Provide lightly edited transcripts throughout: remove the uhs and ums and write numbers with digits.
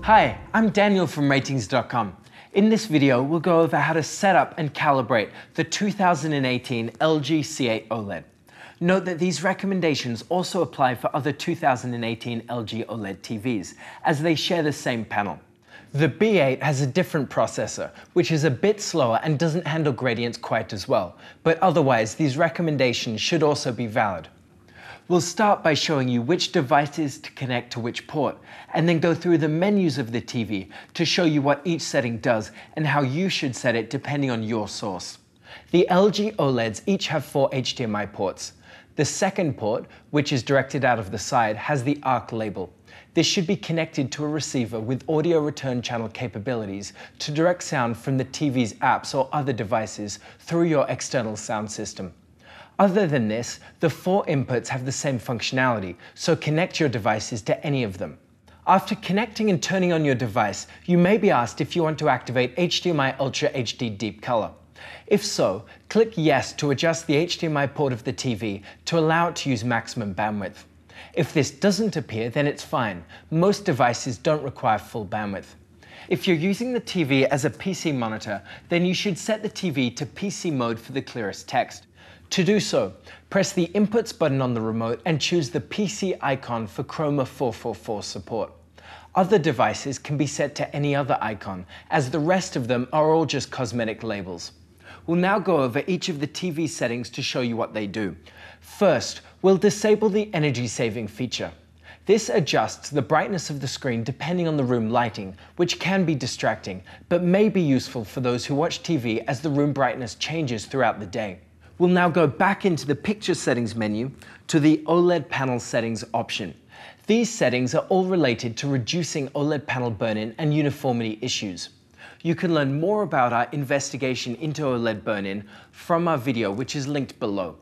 Hi, I'm Daniel from Ratings.com. In this video, we'll go over how to set up and calibrate the 2018 LG C8 OLED. Note that these recommendations also apply for other 2018 LG OLED TVs, as they share the same panel. The B8 has a different processor, which is a bit slower and doesn't handle gradients quite as well, but otherwise these recommendations should also be valid. We'll start by showing you which devices to connect to which port, and then go through the menus of the TV to show you what each setting does and how you should set it depending on your source. The LG OLEDs each have 4 HDMI ports. The second port, which is directed out of the side, has the ARC label. This should be connected to a receiver with audio return channel capabilities to direct sound from the TV's apps or other devices through your external sound system. Other than this, the 4 inputs have the same functionality, so connect your devices to any of them. After connecting and turning on your device, you may be asked if you want to activate HDMI Ultra HD Deep Color. If so, click Yes to adjust the HDMI port of the TV to allow it to use maximum bandwidth. If this doesn't appear, then it's fine. Most devices don't require full bandwidth. If you're using the TV as a PC monitor, then you should set the TV to PC mode for the clearest text. To do so, press the Inputs button on the remote and choose the PC icon for Chroma 444 support. Other devices can be set to any other icon, as the rest of them are all just cosmetic labels. We'll now go over each of the TV settings to show you what they do. First, we'll disable the energy saving feature. This adjusts the brightness of the screen depending on the room lighting, which can be distracting, but may be useful for those who watch TV as the room brightness changes throughout the day. We'll now go back into the Picture Settings menu to the OLED Panel Settings option. These settings are all related to reducing OLED panel burn-in and uniformity issues. You can learn more about our investigation into OLED burn-in from our video, which is linked below.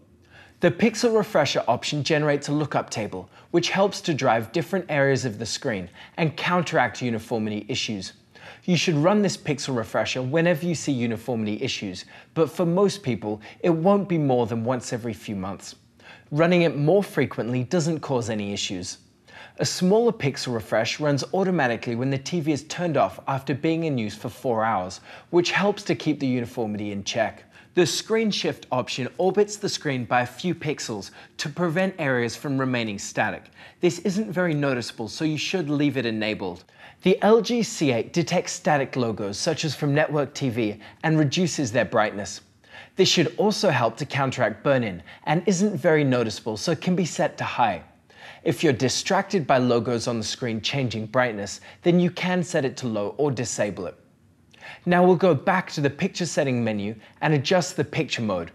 The Pixel Refresher option generates a lookup table, which helps to drive different areas of the screen and counteract uniformity issues. You should run this Pixel Refresher whenever you see uniformity issues, but for most people, it won't be more than once every few months. Running it more frequently doesn't cause any issues. A smaller Pixel Refresh runs automatically when the TV is turned off after being in use for 4 hours, which helps to keep the uniformity in check. The Screen Shift option orbits the screen by a few pixels to prevent areas from remaining static. This isn't very noticeable, so you should leave it enabled. The LG C8 detects static logos, such as from network TV, and reduces their brightness. This should also help to counteract burn-in, and isn't very noticeable, so it can be set to high. If you're distracted by logos on the screen changing brightness, then you can set it to low or disable it. Now we'll go back to the Picture Setting menu and adjust the Picture Mode.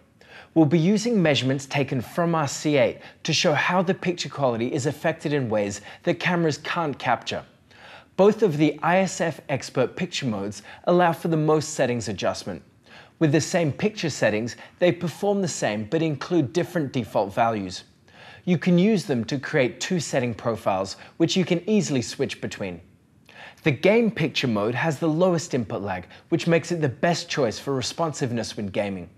We'll be using measurements taken from our C8 to show how the picture quality is affected in ways that cameras can't capture. Both of the ISF Expert Picture Modes allow for the most settings adjustment. With the same picture settings, they perform the same but include different default values. You can use them to create 2 setting profiles, which you can easily switch between. The Game Picture Mode has the lowest input lag, which makes it the best choice for responsiveness when gaming.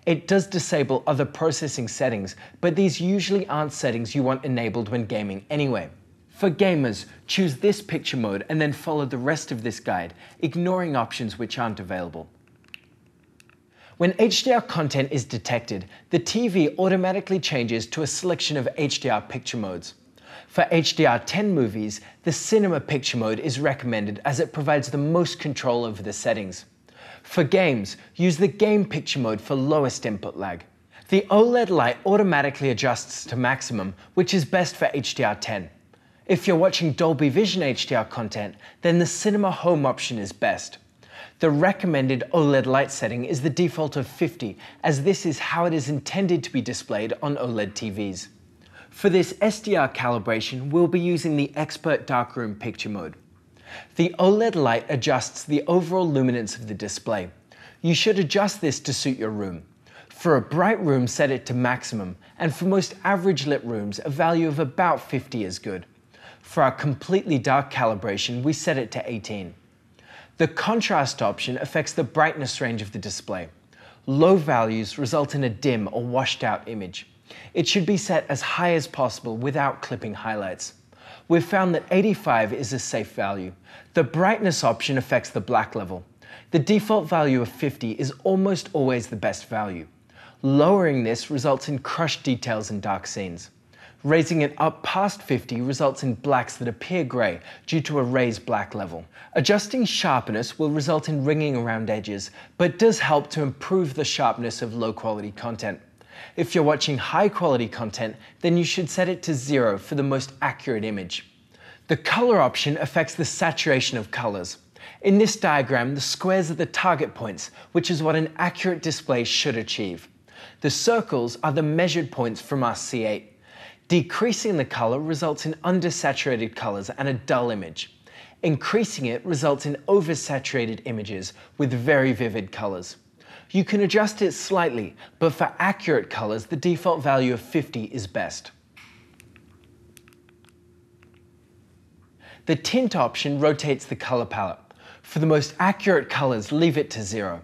It does disable other processing settings, but these usually aren't settings you want enabled when gaming anyway. For gamers, choose this picture mode and then follow the rest of this guide, ignoring options which aren't available. When HDR content is detected, the TV automatically changes to a selection of HDR picture modes. For HDR10 movies, the Cinema Picture Mode is recommended as it provides the most control over the settings. For games, use the Game Picture Mode for lowest input lag. The OLED light automatically adjusts to maximum, which is best for HDR10. If you're watching Dolby Vision HDR content, then the Cinema Home option is best. The recommended OLED light setting is the default of 50, as this is how it is intended to be displayed on OLED TVs. For this SDR calibration, we'll be using the Expert Darkroom Picture Mode. The OLED light adjusts the overall luminance of the display. You should adjust this to suit your room. For a bright room, set it to maximum, and for most average lit rooms, a value of about 50 is good. For our completely dark calibration, we set it to 18. The contrast option affects the brightness range of the display. Low values result in a dim or washed out image. It should be set as high as possible without clipping highlights. We've found that 85 is a safe value. The brightness option affects the black level. The default value of 50 is almost always the best value. Lowering this results in crushed details and dark scenes. Raising it up past 50 results in blacks that appear grey due to a raised black level. Adjusting sharpness will result in ringing around edges, but does help to improve the sharpness of low quality content. If you're watching high quality content, then you should set it to 0 for the most accurate image. The color option affects the saturation of colors. In this diagram, the squares are the target points, which is what an accurate display should achieve. The circles are the measured points from our C8. Decreasing the color results in undersaturated colors and a dull image. Increasing it results in oversaturated images with very vivid colors. You can adjust it slightly, but for accurate colors, the default value of 50 is best. The tint option rotates the color palette. For the most accurate colors, leave it to 0.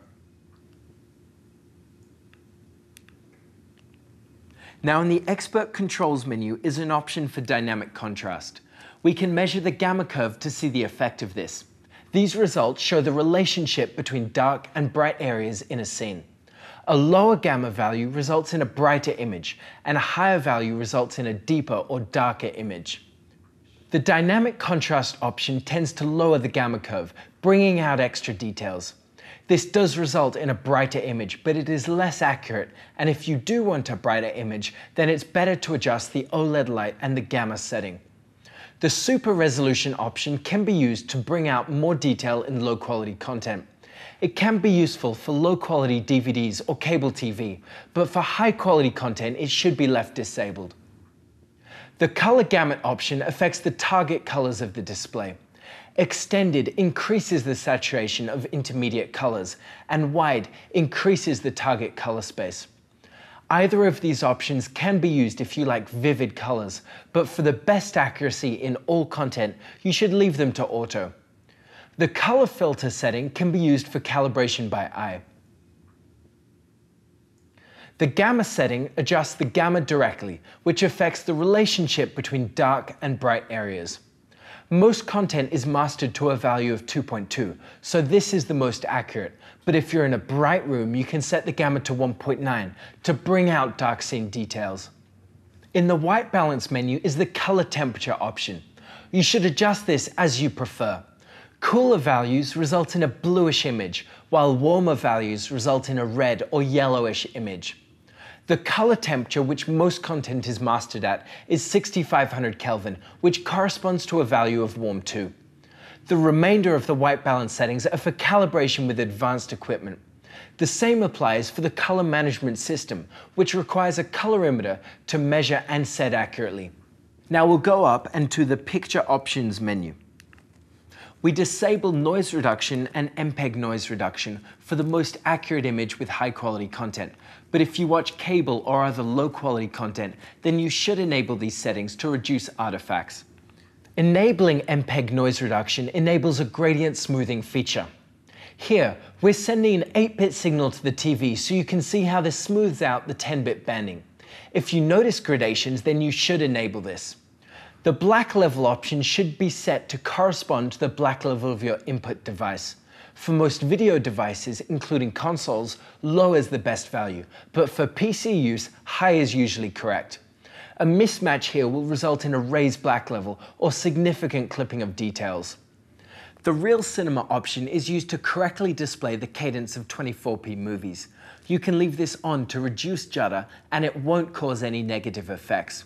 Now in the Expert Controls menu is an option for dynamic contrast. We can measure the gamma curve to see the effect of this. These results show the relationship between dark and bright areas in a scene. A lower gamma value results in a brighter image, and a higher value results in a deeper or darker image. The dynamic contrast option tends to lower the gamma curve, bringing out extra details. This does result in a brighter image, but it is less accurate, and if you do want a brighter image, then it's better to adjust the OLED light and the gamma setting. The super resolution option can be used to bring out more detail in low quality content. It can be useful for low quality DVDs or cable TV, but for high quality content it should be left disabled. The color gamut option affects the target colors of the display. Extended increases the saturation of intermediate colors, and wide increases the target color space. Either of these options can be used if you like vivid colors, but for the best accuracy in all content, you should leave them to auto. The color filter setting can be used for calibration by eye. The gamma setting adjusts the gamma directly, which affects the relationship between dark and bright areas. Most content is mastered to a value of 2.2, so this is the most accurate, but if you're in a bright room, you can set the gamma to 1.9 to bring out dark scene details. In the white balance menu is the color temperature option. You should adjust this as you prefer. Cooler values result in a bluish image, while warmer values result in a red or yellowish image. The color temperature which most content is mastered at is 6500 Kelvin, which corresponds to a value of warm 2. The remainder of the white balance settings are for calibration with advanced equipment. The same applies for the color management system, which requires a colorimeter to measure and set accurately. Now we'll go up and to the picture options menu. We disable noise reduction and MPEG noise reduction for the most accurate image with high quality content. But if you watch cable or other low quality content, then you should enable these settings to reduce artifacts. Enabling MPEG noise reduction enables a gradient smoothing feature. Here, we're sending an 8-bit signal to the TV so you can see how this smooths out the 10-bit banding. If you notice gradations, then you should enable this. The black level option should be set to correspond to the black level of your input device. For most video devices, including consoles, low is the best value, but for PC use, high is usually correct. A mismatch here will result in a raised black level or significant clipping of details. The Real Cinema option is used to correctly display the cadence of 24p movies. You can leave this on to reduce judder and it won't cause any negative effects.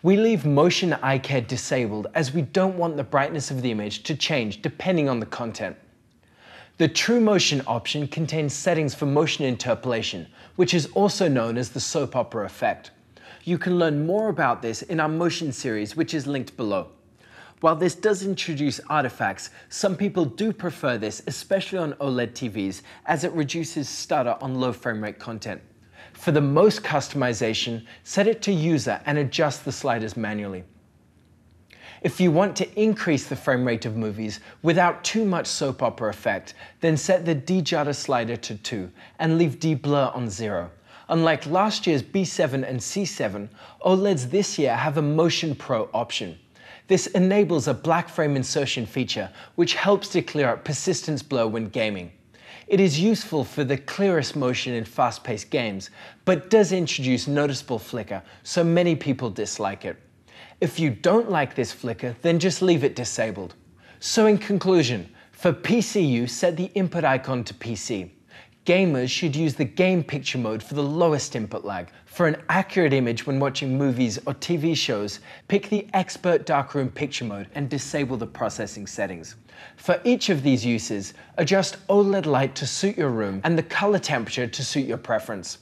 We leave motion eye care disabled as we don't want the brightness of the image to change depending on the content. The TruMotion option contains settings for motion interpolation, which is also known as the soap opera effect. You can learn more about this in our motion series, which is linked below. While this does introduce artifacts, some people do prefer this, especially on OLED TVs, as it reduces stutter on low frame rate content. For the most customization, set it to user and adjust the sliders manually. If you want to increase the frame rate of movies without too much soap opera effect, then set the de-judder slider to 2 and leave de-blur on 0. Unlike last year's B7 and C7, OLEDs this year have a Motion Pro option. This enables a black frame insertion feature, which helps to clear up persistence blur when gaming. It is useful for the clearest motion in fast-paced games, but does introduce noticeable flicker, so many people dislike it. If you don't like this flicker, then just leave it disabled. So in conclusion, for PC use, set the input icon to PC. Gamers should use the Game Picture Mode for the lowest input lag. For an accurate image when watching movies or TV shows, pick the Expert Darkroom Picture Mode and disable the processing settings. For each of these uses, adjust OLED light to suit your room and the color temperature to suit your preference.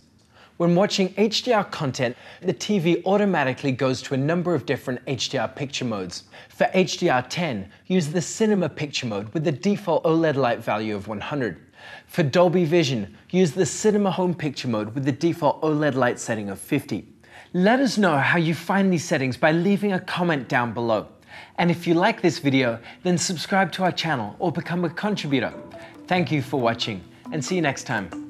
When watching HDR content, the TV automatically goes to a number of different HDR picture modes. For HDR10, use the Cinema Picture Mode with the default OLED light value of 100. For Dolby Vision, use the Cinema Home Picture Mode with the default OLED light setting of 50. Let us know how you find these settings by leaving a comment down below. And if you like this video, then subscribe to our channel or become a contributor. Thank you for watching, and see you next time.